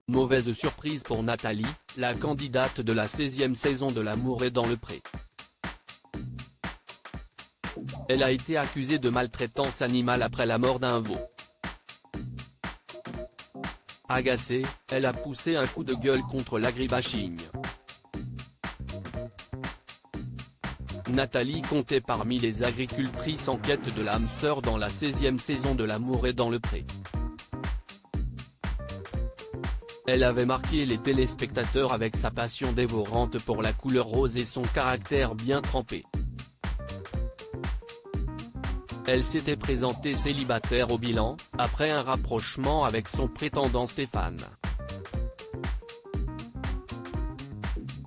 Mauvaise surprise pour Nathalie, la candidate de la 16e saison de L'amour est dans le pré. Elle a été accusée de maltraitance animale après la mort d'un veau. Agacée, elle a poussé un coup de gueule contre l'agribashing. Nathalie comptait parmi les agricultrices en quête de l'âme sœur dans la 16e saison de L'amour est dans le pré. Elle avait marqué les téléspectateurs avec sa passion dévorante pour la couleur rose et son caractère bien trempé. Elle s'était présentée célibataire au bilan, après un rapprochement avec son prétendant Stéphane.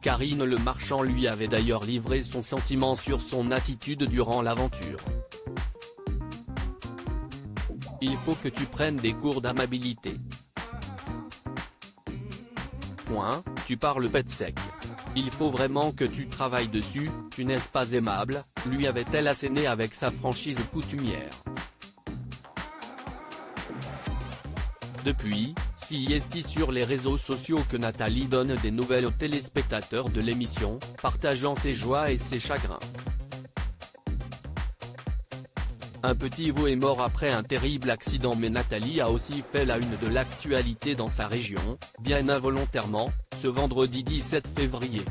Karine Le Marchand lui avait d'ailleurs livré son sentiment sur son attitude durant l'aventure. Il faut que tu prennes des cours d'amabilité. Tu parles pète sec. Il faut vraiment que tu travailles dessus, tu n'es pas aimable, lui avait-elle asséné avec sa franchise coutumière. Depuis, si est sur les réseaux sociaux que Nathalie donne des nouvelles aux téléspectateurs de l'émission, partageant ses joies et ses chagrins. Un petit veau est mort après un terrible accident, mais Nathalie a aussi fait la une de l'actualité dans sa région, bien involontairement, ce vendredi 17 février.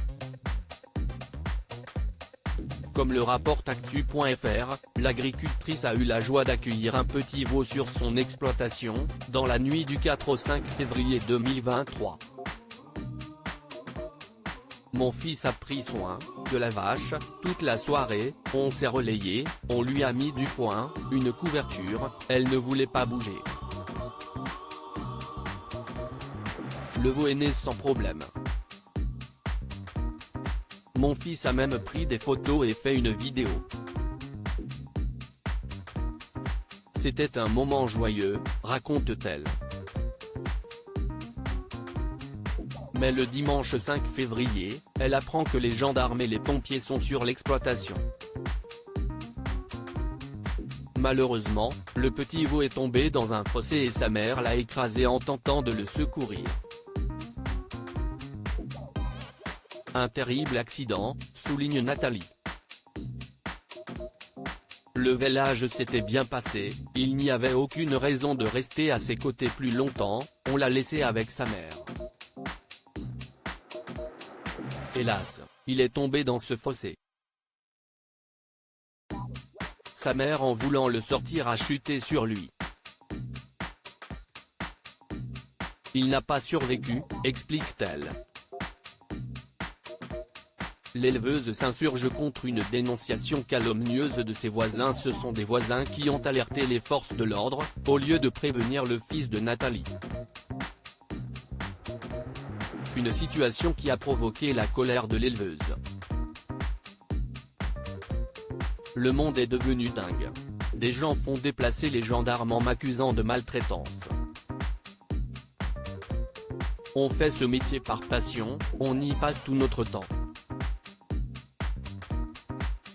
Comme le rapporte actu.fr, l'agricultrice a eu la joie d'accueillir un petit veau sur son exploitation, dans la nuit du 4 au 5 février 2023. Mon fils a pris soin de la vache toute la soirée, on s'est relayé, on lui a mis du foin, une couverture, elle ne voulait pas bouger. Le veau est né sans problème. Mon fils a même pris des photos et fait une vidéo. C'était un moment joyeux, raconte-t-elle. Mais le dimanche 5 février, elle apprend que les gendarmes et les pompiers sont sur l'exploitation. Malheureusement, le petit veau est tombé dans un fossé et sa mère l'a écrasé en tentant de le secourir. Un terrible accident, souligne Nathalie. Le vélage s'était bien passé, il n'y avait aucune raison de rester à ses côtés plus longtemps, on l'a laissé avec sa mère. Hélas, il est tombé dans ce fossé. Sa mère, en voulant le sortir, a chuté sur lui. Il n'a pas survécu, explique-t-elle. L'éleveuse s'insurge contre une dénonciation calomnieuse de ses voisins. Ce sont des voisins qui ont alerté les forces de l'ordre, au lieu de prévenir le fils de Nathalie. Une situation qui a provoqué la colère de l'éleveuse. Le monde est devenu dingue. Des gens font déplacer les gendarmes en m'accusant de maltraitance. On fait ce métier par passion, on y passe tout notre temps.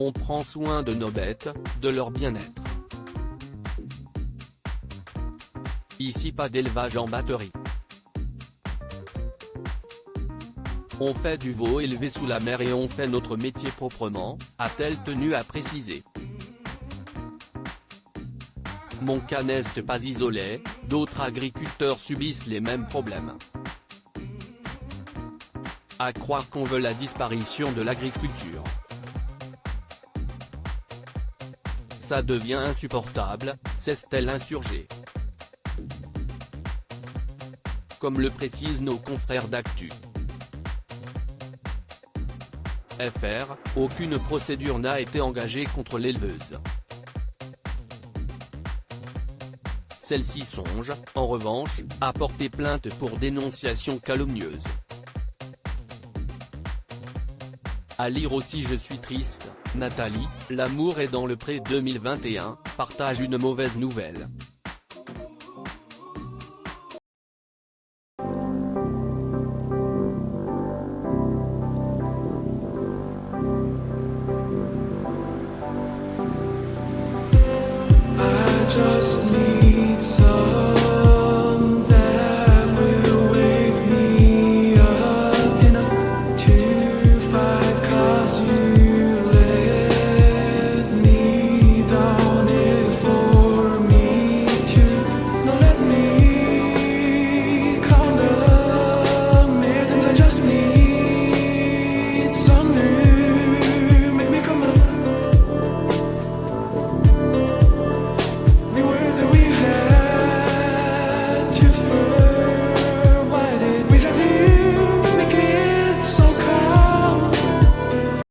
On prend soin de nos bêtes, de leur bien-être. Ici pas d'élevage en batterie. On fait du veau élevé sous la mer et on fait notre métier proprement, a-t-elle tenu à préciser. Mon cas n'est pas isolé, d'autres agriculteurs subissent les mêmes problèmes. À croire qu'on veut la disparition de l'agriculture. Ça devient insupportable, s'est-elle insurgée. Comme le précisent nos confrères d'Actu. FR, aucune procédure n'a été engagée contre l'éleveuse. Celle-ci songe, en revanche, à porter plainte pour dénonciation calomnieuse. À lire aussi: je suis triste, Nathalie, L'amour est dans le pré 2021, partage une mauvaise nouvelle. Just need